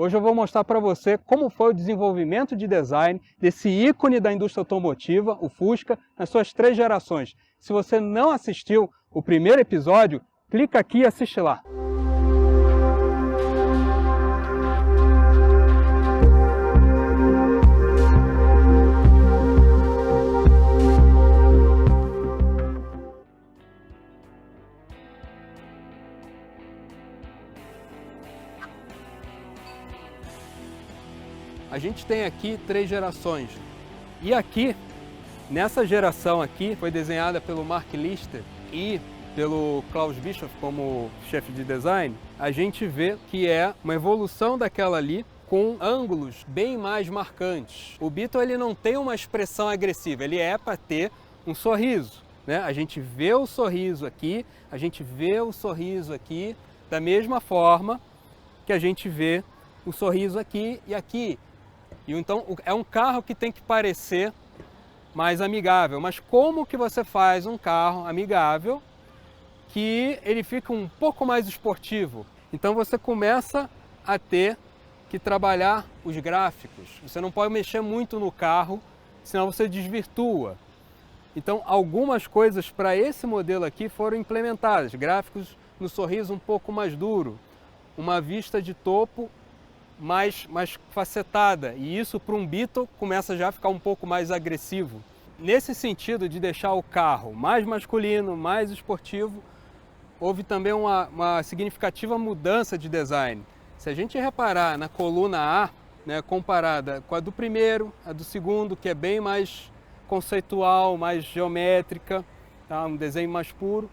Hoje eu vou mostrar para você como foi o desenvolvimento de design desse ícone da indústria automotiva, o Fusca, nas suas 3 gerações. Se você não assistiu o primeiro episódio, clica aqui e assiste lá. A gente tem aqui 3 gerações. E aqui, nessa geração aqui, foi desenhada pelo Mark Lister e pelo Klaus Bischoff como chefe de design, a gente vê que é uma evolução daquela ali com ângulos bem mais marcantes. O Beetle ele não tem uma expressão agressiva, ele é para ter um sorriso, né? A gente vê o sorriso aqui, a gente vê o sorriso aqui, da mesma forma que a gente vê o sorriso aqui e aqui. E então é um carro que tem que parecer mais amigável. Mas como que você faz um carro amigável que ele fica um pouco mais esportivo? Então você começa a ter que trabalhar os gráficos. Você não pode mexer muito no carro, senão você desvirtua. Então algumas coisas para esse modelo aqui foram implementadas. Gráficos no sorriso um pouco mais duro, uma vista de topo mais facetada, e isso para um Beetle começa já a ficar um pouco mais agressivo. Nesse sentido de deixar o carro mais masculino, mais esportivo, houve também uma significativa mudança de design. Se a gente reparar na coluna A, né, comparada com a do primeiro, a do segundo, que é bem mais conceitual, mais geométrica, tá? Um desenho mais puro,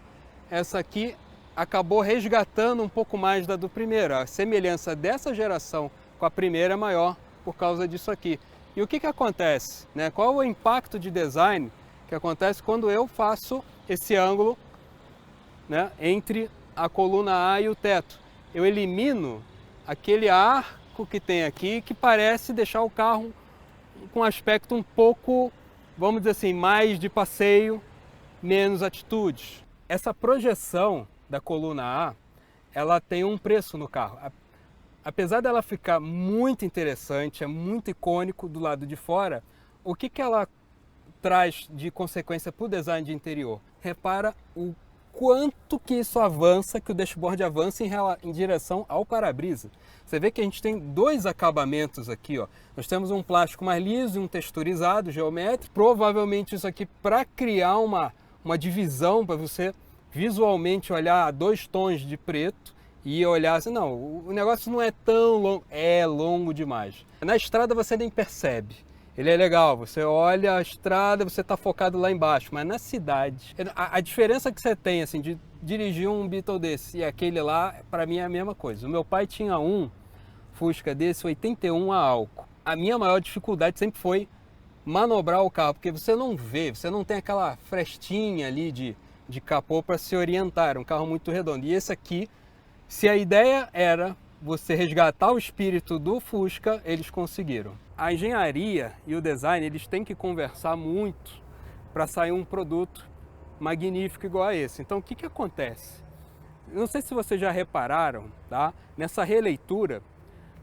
essa aqui acabou resgatando um pouco mais da do primeiro. A semelhança dessa geração com a primeira é maior por causa disso aqui. E o que acontece, né? Qual é o impacto de design que acontece quando eu faço esse ângulo, né, entre a coluna A e o teto? Eu elimino aquele arco que tem aqui que parece deixar o carro com um aspecto um pouco, vamos dizer assim, mais de passeio, menos atitudes. Essa projeção da coluna A, ela tem um preço no carro. Apesar dela ficar muito interessante, é muito icônico do lado de fora, o que ela traz de consequência para o design de interior? Repara o quanto que isso avança, que o dashboard avança em direção ao para-brisa. Você vê que a gente tem 2 acabamentos aqui, ó. Nós temos um plástico mais liso e um texturizado, geométrico. Provavelmente isso aqui para criar uma divisão, para você visualmente olhar 2 tons de preto e olhar assim, não, o negócio não é tão longo, é longo demais. Na estrada você nem percebe, ele é legal, você olha a estrada, você está focado lá embaixo, mas na cidade, a diferença que você tem assim, de dirigir um Beetle desse e aquele lá, para mim é a mesma coisa. O meu pai tinha um Fusca desse, 81 a álcool. A minha maior dificuldade sempre foi manobrar o carro, porque você não vê, você não tem aquela frestinha ali de capô para se orientar, um carro muito redondo. E esse aqui, se a ideia era você resgatar o espírito do Fusca, eles conseguiram. A engenharia e o design, eles têm que conversar muito para sair um produto magnífico igual a esse. Então o que acontece? Não sei se vocês já repararam, tá? Nessa releitura,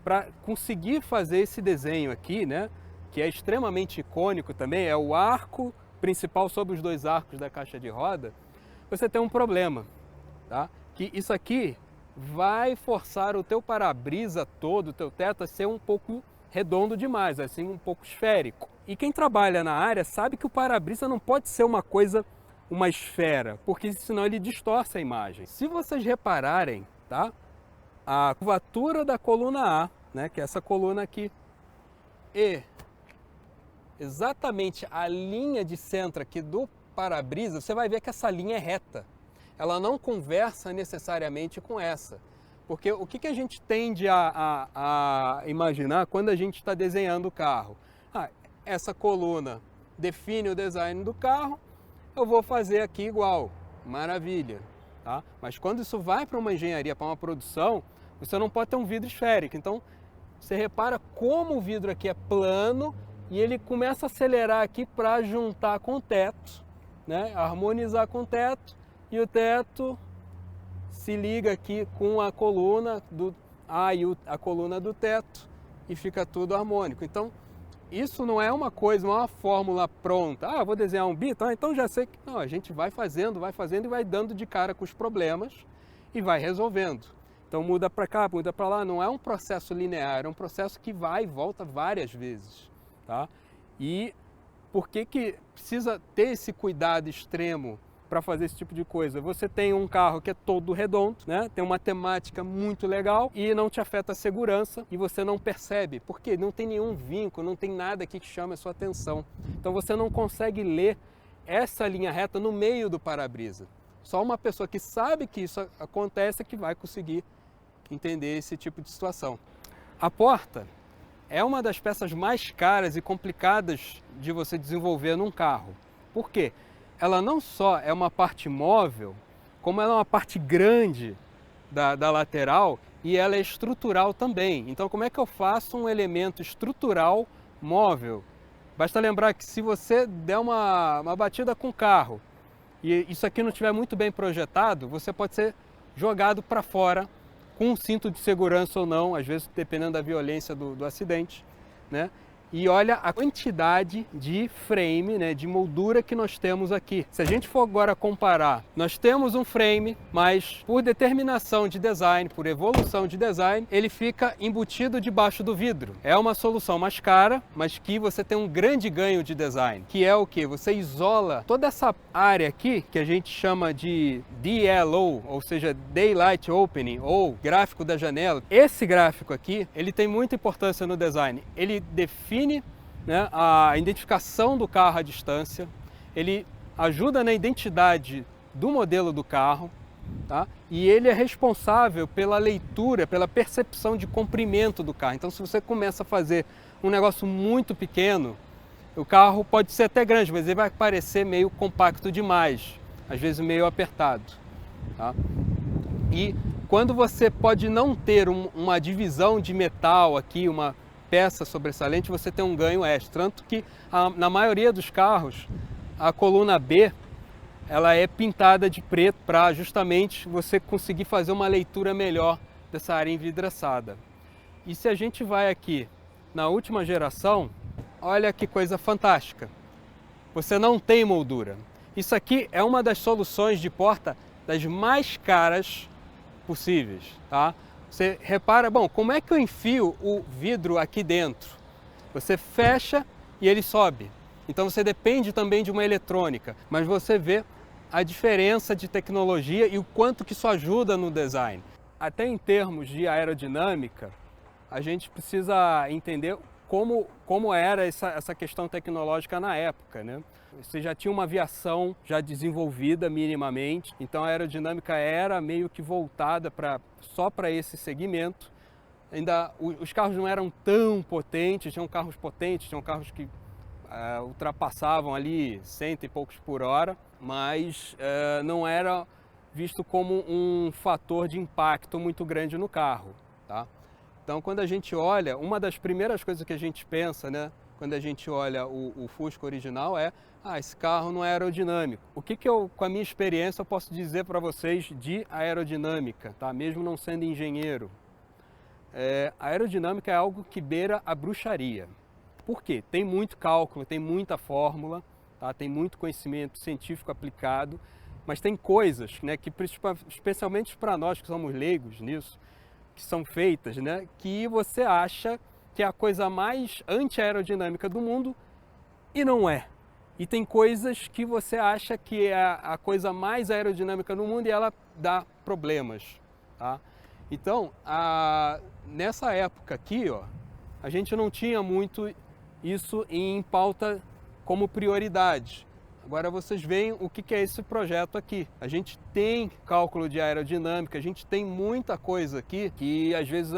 para conseguir fazer esse desenho aqui, né, que é extremamente icônico também, é o arco principal sobre os 2 arcos da caixa de roda, você tem um problema, tá? Que isso aqui vai forçar o teu para-brisa todo, o teu teto a ser um pouco redondo demais, assim, um pouco esférico. E quem trabalha na área sabe que o para-brisa não pode ser uma coisa, uma esfera, porque senão ele distorce a imagem. Se vocês repararem, tá? A curvatura da coluna A, né, que é essa coluna aqui, e exatamente a linha de centro aqui do para-brisa, você vai ver que essa linha é reta. Ela não conversa necessariamente com essa. Porque o que a gente tende a imaginar quando a gente está desenhando o carro? Essa coluna define o design do carro, eu vou fazer aqui igual. Maravilha. Tá? Mas quando isso vai para uma engenharia, para uma produção, você não pode ter um vidro esférico. Então, você repara como o vidro aqui é plano e ele começa a acelerar aqui para juntar com o teto, né? Harmonizar com o teto, e o teto se liga aqui com a coluna a coluna do teto e fica tudo harmônico. Então, isso não é uma coisa, não é uma fórmula pronta. Ah, vou desenhar um bito, então já sei que... Não, a gente vai fazendo e vai dando de cara com os problemas e vai resolvendo. Então muda para cá, muda para lá, não é um processo linear, é um processo que vai e volta várias vezes, tá? E por que precisa ter esse cuidado extremo para fazer esse tipo de coisa? Você tem um carro que é todo redondo, né? Tem uma temática muito legal e não te afeta a segurança e você não percebe, porque não tem nenhum vinco, não tem nada aqui que chame a sua atenção. Então você não consegue ler essa linha reta no meio do para-brisa. Só uma pessoa que sabe que isso acontece é que vai conseguir entender esse tipo de situação. A porta é uma das peças mais caras e complicadas de você desenvolver num carro. Por quê? Ela não só é uma parte móvel, como ela é uma parte grande da lateral e ela é estrutural também. Então, como é que eu faço um elemento estrutural móvel? Basta lembrar que se você der uma batida com o carro e isso aqui não estiver muito bem projetado, você pode ser jogado para fora com um cinto de segurança ou não, às vezes dependendo da violência do acidente, né? E olha a quantidade de frame, né, de moldura que nós temos aqui. Se a gente for agora comparar, nós temos um frame, mas por determinação de design, por evolução de design, ele fica embutido debaixo do vidro. É uma solução mais cara, mas que você tem um grande ganho de design, que é o que? Você isola toda essa área aqui, que a gente chama de DLO, ou seja, Daylight Opening, ou gráfico da janela. Esse gráfico aqui, ele tem muita importância no design. Ele define, né, a identificação do carro à distância, ele ajuda na identidade do modelo do carro, tá? E ele é responsável pela leitura, pela percepção de comprimento do carro. Então, se você começa a fazer um negócio muito pequeno, o carro pode ser até grande, mas ele vai parecer meio compacto demais, às vezes meio apertado, tá? E quando você pode não ter uma divisão de metal aqui, uma peça sobressalente, você tem um ganho extra. Tanto que na maioria dos carros, a coluna B ela é pintada de preto para justamente você conseguir fazer uma leitura melhor dessa área envidraçada. E se a gente vai aqui na última geração, olha que coisa fantástica. Você não tem moldura. Isso aqui é uma das soluções de porta das mais caras possíveis, tá? Você repara, bom, como é que eu enfio o vidro aqui dentro? Você fecha e ele sobe. Então você depende também de uma eletrônica, mas você vê a diferença de tecnologia e o quanto que isso ajuda no design. Até em termos de aerodinâmica, a gente precisa entender como era essa questão tecnológica na época, né? Você já tinha uma aviação já desenvolvida minimamente, então a aerodinâmica era meio que voltada só para esse segmento. Ainda os carros não eram tão potentes, tinham carros potentes, tinham carros que ultrapassavam ali 100 e poucos por hora, mas não era visto como um fator de impacto muito grande no carro, tá? Então, quando a gente olha, uma das primeiras coisas que a gente pensa, né, quando a gente olha o Fusca original esse carro não é aerodinâmico. O que eu, com a minha experiência, eu posso dizer para vocês de aerodinâmica, tá? Mesmo não sendo engenheiro? A aerodinâmica é algo que beira a bruxaria. Por quê? Tem muito cálculo, tem muita fórmula, tá? Tem muito conhecimento científico aplicado, mas tem coisas, né, que especialmente para nós que somos leigos nisso, que são feitas, né, que você acha que é a coisa mais anti-aerodinâmica do mundo e não é. E tem coisas que você acha que é a coisa mais aerodinâmica do mundo e ela dá problemas, tá? Então, nessa época aqui, ó, a gente não tinha muito isso em pauta como prioridade. Agora vocês veem o que é esse projeto aqui. A gente tem cálculo de aerodinâmica, a gente tem muita coisa aqui que às vezes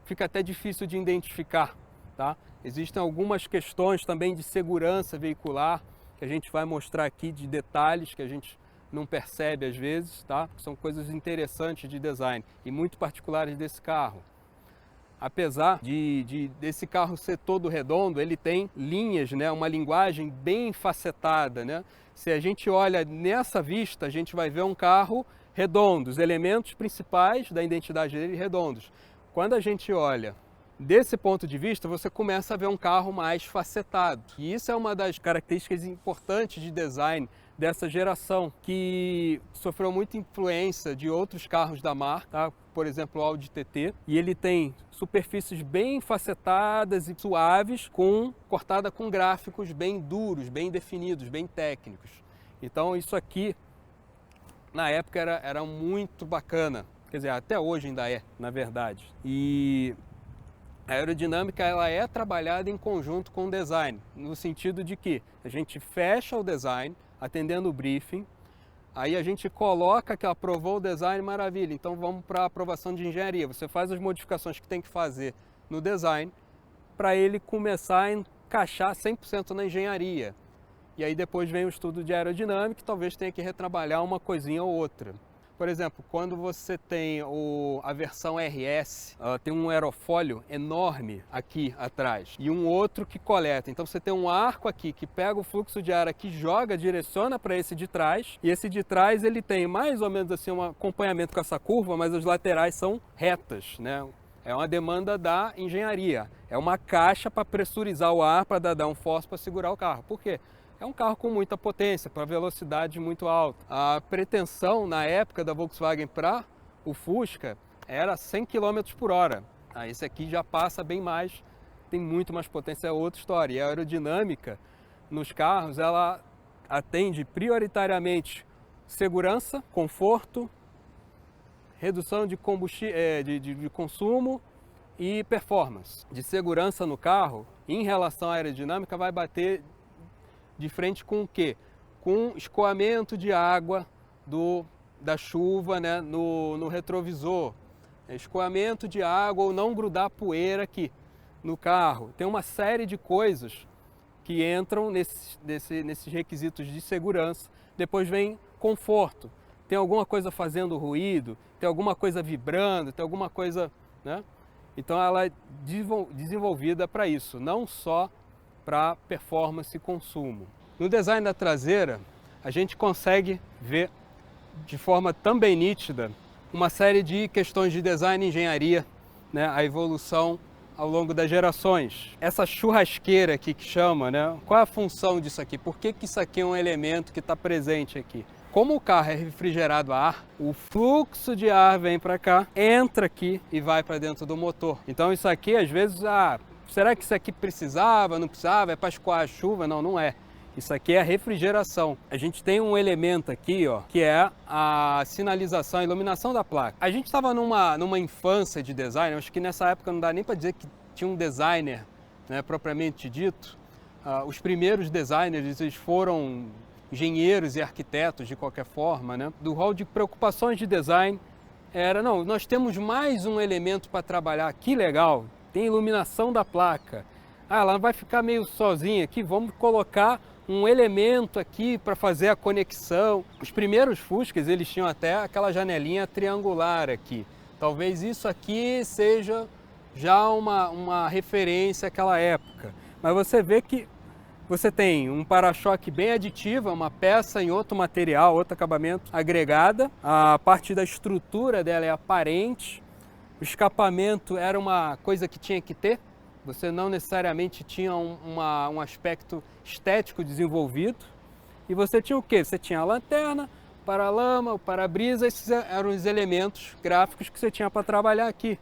fica até difícil de identificar, tá? Existem algumas questões também de segurança veicular que a gente vai mostrar aqui, de detalhes que a gente não percebe às vezes, tá? São coisas interessantes de design e muito particulares desse carro. Apesar desse carro ser todo redondo, ele tem linhas, né? Uma linguagem bem facetada, né? Se a gente olha nessa vista, a gente vai ver um carro redondo, os elementos principais da identidade dele redondos. Quando a gente olha desse ponto de vista, você começa a ver um carro mais facetado. E isso é uma das características importantes de design dessa geração, que sofreu muita influência de outros carros da marca, tá? Por exemplo, o Audi TT, e ele tem superfícies bem facetadas e suaves, cortada com gráficos bem duros, bem definidos, bem técnicos. Então isso aqui, na época, era muito bacana. Quer dizer, até hoje ainda é, na verdade. E a aerodinâmica ela é trabalhada em conjunto com o design, no sentido de que a gente fecha o design, atendendo o briefing, aí a gente coloca que aprovou o design, maravilha, então vamos para a aprovação de engenharia. Você faz as modificações que tem que fazer no design para ele começar a encaixar 100% na engenharia. E aí depois vem o estudo de aerodinâmica e talvez tenha que retrabalhar uma coisinha ou outra. Por exemplo, quando você tem a versão RS, tem um aerofólio enorme aqui atrás e um outro que coleta. Então você tem um arco aqui que pega o fluxo de ar aqui, joga, direciona para esse de trás. E esse de trás ele tem mais ou menos assim um acompanhamento com essa curva, mas as laterais são retas, né? É uma demanda da engenharia. É uma caixa para pressurizar o ar, para dar um force para segurar o carro. Por quê? É um carro com muita potência, para velocidade muito alta. A pretensão na época da Volkswagen para o Fusca era 100 km por hora. Esse aqui já passa bem mais, tem muito mais potência, é outra história. E a aerodinâmica nos carros, ela atende prioritariamente segurança, conforto, redução de de consumo e performance. De segurança no carro, em relação à aerodinâmica, vai bater de frente com o quê? Com escoamento de água da chuva, né, no retrovisor. Escoamento de água ou não grudar poeira aqui no carro. Tem uma série de coisas que entram nesses requisitos de segurança. Depois vem conforto. Tem alguma coisa fazendo ruído, tem alguma coisa vibrando, tem alguma coisa, né? Então ela é desenvolvida para isso, não só para performance e consumo. No design da traseira, a gente consegue ver de forma também nítida uma série de questões de design e engenharia, né, a evolução ao longo das gerações. Essa churrasqueira aqui que chama, né, qual é a função disso aqui? Por que isso aqui é um elemento que está presente aqui? Como o carro é refrigerado a ar, o fluxo de ar vem para cá, entra aqui e vai para dentro do motor. Então isso aqui às vezes, será que isso aqui precisava, não precisava, é para escoar a chuva? Não, não é. Isso aqui é a refrigeração. A gente tem um elemento aqui, ó, que é a sinalização, a iluminação da placa. A gente estava numa infância de design, acho que nessa época não dá nem para dizer que tinha um designer, né, propriamente dito. Os primeiros designers, eles foram engenheiros e arquitetos de qualquer forma, né? Do rol de preocupações de design não, nós temos mais um elemento para trabalhar, que legal, tem iluminação da placa. Ela vai ficar meio sozinha aqui, vamos colocar um elemento aqui para fazer a conexão. Os primeiros Fuscas, eles tinham até aquela janelinha triangular aqui. Talvez isso aqui seja já uma referência àquela época. Mas você vê que você tem um para-choque bem aditivo, uma peça em outro material, outro acabamento agregada. A parte da estrutura dela é aparente. O escapamento era uma coisa que tinha que ter. Você não necessariamente tinha um aspecto estético desenvolvido. E você tinha o quê? Você tinha a lanterna, o para-lama, o para-brisa, esses eram os elementos gráficos que você tinha para trabalhar aqui.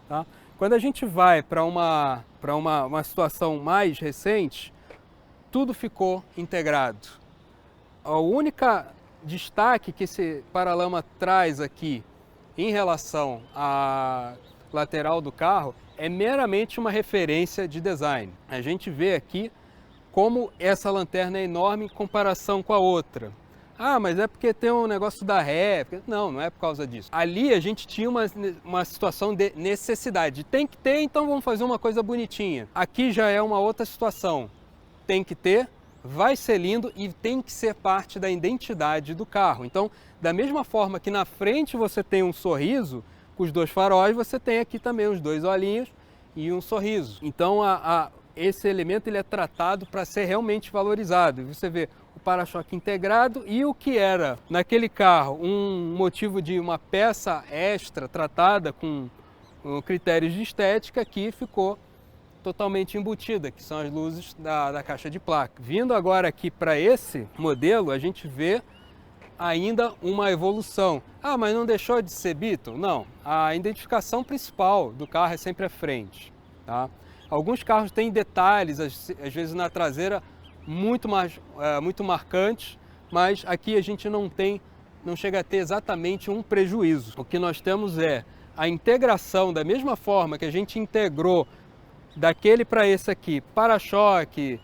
Tá? Quando a gente vai para uma situação mais recente, tudo ficou integrado. O único destaque que esse para-lama traz aqui em relação à lateral do carro é meramente uma referência de design. A gente vê aqui como essa lanterna é enorme em comparação com a outra. Mas é porque tem um negócio da ré. Não, não é por causa disso. Ali a gente tinha uma situação de necessidade. Tem que ter, então vamos fazer uma coisa bonitinha. Aqui já é uma outra situação. Tem que ter, vai ser lindo e tem que ser parte da identidade do carro. Então, da mesma forma que na frente você tem um sorriso, com os dois faróis, você tem aqui também os dois olhinhos e um sorriso. Então, esse elemento ele é tratado para ser realmente valorizado. Você vê o para-choque integrado e o que era naquele carro um motivo de uma peça extra tratada com critérios de estética que ficou totalmente embutida, que são as luzes da caixa de placa. Vindo agora aqui para esse modelo, a gente vê ainda uma evolução. Ah, mas não deixou de ser Beetle? Não, a identificação principal do carro é sempre a frente. Tá? Alguns carros têm detalhes, às vezes na traseira, muito marcantes, mas aqui a gente não chega a ter exatamente um prejuízo. O que nós temos é a integração, da mesma forma que a gente integrou daquele para esse aqui, para-choque,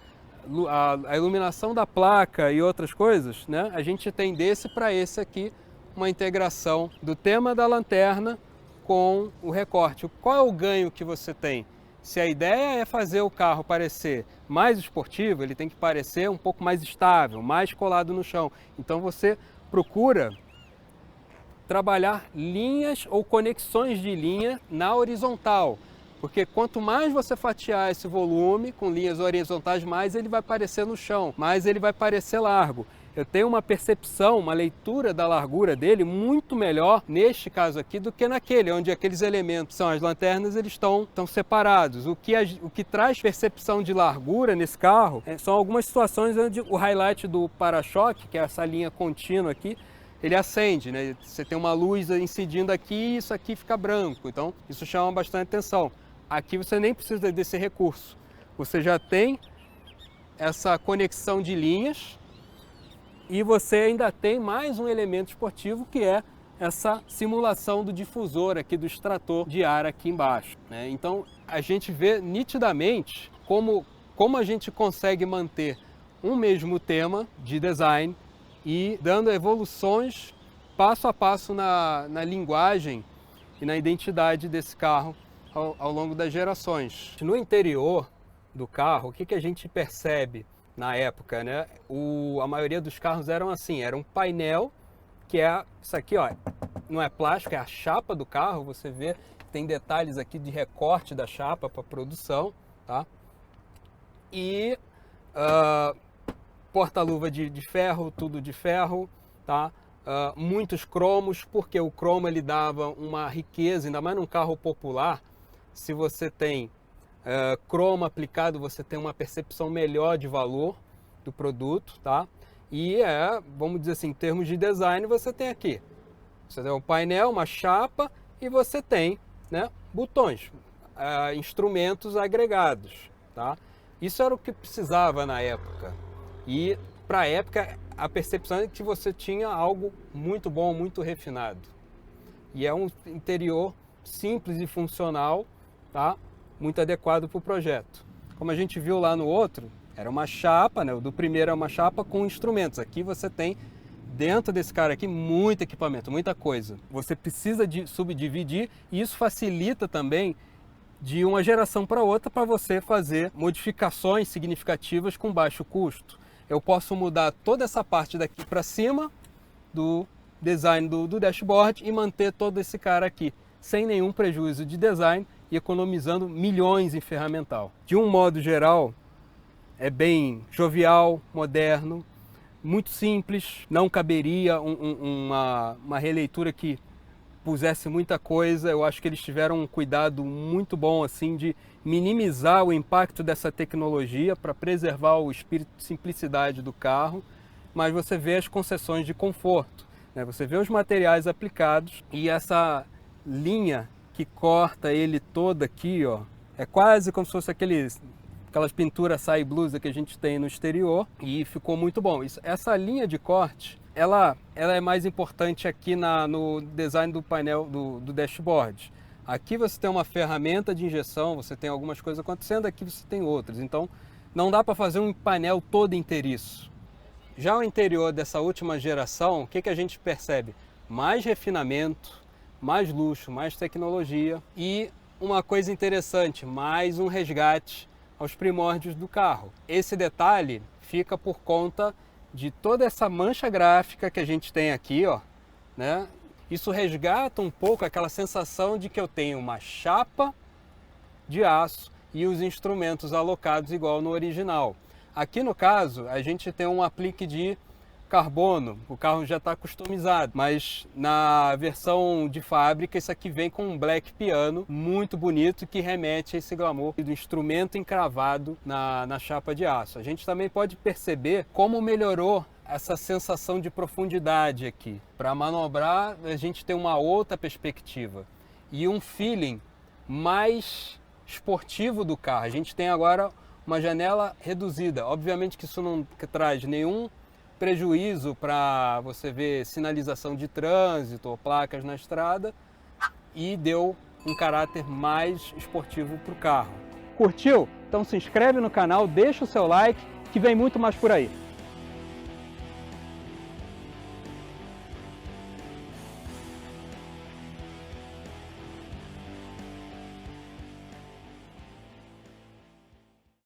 a iluminação da placa e outras coisas, né? A gente tem desse para esse aqui uma integração do tema da lanterna com o recorte. Qual é o ganho que você tem? Se a ideia é fazer o carro parecer mais esportivo, ele tem que parecer um pouco mais estável, mais colado no chão. Então você procura trabalhar linhas ou conexões de linha na horizontal, porque quanto mais você fatiar esse volume com linhas horizontais, mais ele vai parecer no chão, mais ele vai parecer largo. Eu tenho uma percepção, uma leitura da largura dele muito melhor neste caso aqui do que naquele, onde aqueles elementos são as lanternas, eles estão separados. O que traz percepção de largura nesse carro são algumas situações onde o highlight do para-choque, que é essa linha contínua aqui, ele acende, né? Você tem uma luz incidindo aqui e isso aqui fica branco, então isso chama bastante atenção. Aqui você nem precisa desse recurso, você já tem essa conexão de linhas e você ainda tem mais um elemento esportivo que é essa simulação do difusor aqui, do extrator de ar aqui embaixo, né? Então a gente vê nitidamente como a gente consegue manter um mesmo tema de design e dando evoluções passo a passo na linguagem e na identidade desse carro ao longo das gerações. No interior do carro, o que a gente percebe na época, né? A maioria dos carros eram assim, era um painel, que é isso aqui, ó, não é plástico, é a chapa do carro, você vê, tem detalhes aqui de recorte da chapa para produção, tá? E porta-luva de ferro, tudo de ferro, tá? Muitos cromos, porque o cromo ele dava uma riqueza, ainda mais num carro popular. Se você tem cromo aplicado, você tem uma percepção melhor de valor do produto, tá? E vamos dizer assim, em termos de design, você tem aqui, você tem um painel, uma chapa e você tem, né, botões, instrumentos agregados, tá? Isso era o que precisava na época. E para a época, a percepção é que você tinha algo muito bom, muito refinado. E é um interior simples e funcional, tá? Muito adequado para o projeto. Como a gente viu lá no outro, era uma chapa, né? O do primeiro é uma chapa com instrumentos. Aqui você tem, dentro desse cara aqui, muito equipamento, muita coisa. Você precisa de subdividir e isso facilita também de uma geração para outra para você fazer modificações significativas com baixo custo. Eu posso mudar toda essa parte daqui para cima do design do dashboard e manter todo esse cara aqui, sem nenhum prejuízo de design e economizando milhões em ferramental. De um modo geral, é bem jovial, moderno, muito simples, não caberia uma releitura que pusesse muita coisa. Eu acho que eles tiveram um cuidado muito bom assim de minimizar o impacto dessa tecnologia para preservar o espírito de simplicidade do carro, mas você vê as concessões de conforto, né? Você vê os materiais aplicados e essa linha que corta ele toda aqui, ó, é quase como se fosse aquelas pinturas Sai Blusa que a gente tem no exterior e ficou muito bom. Essa linha de corte, ela é mais importante aqui no design do painel do dashboard. Aqui você tem uma ferramenta de injeção, você tem algumas coisas acontecendo, aqui você tem outras. Então não dá para fazer um painel todo inteiriço. Já o interior dessa última geração, o que a gente percebe? Mais refinamento, mais luxo, mais tecnologia e uma coisa interessante, mais um resgate aos primórdios do carro. Esse detalhe fica por conta de toda essa mancha gráfica que a gente tem aqui, ó, né? Isso resgata um pouco aquela sensação de que eu tenho uma chapa de aço e os instrumentos alocados igual no original. Aqui no caso, a gente tem um aplique de carbono, o carro já está customizado, mas na versão de fábrica isso aqui vem com um black piano muito bonito que remete a esse glamour do instrumento encravado na chapa de aço. A gente também pode perceber como melhorou essa sensação de profundidade aqui. Para manobrar, a gente tem uma outra perspectiva e um feeling mais esportivo do carro. A gente tem agora uma janela reduzida. Obviamente que isso não traz nenhum prejuízo para você ver sinalização de trânsito ou placas na estrada e deu um caráter mais esportivo para o carro. Curtiu? Então se inscreve no canal, deixa o seu like que vem muito mais por aí.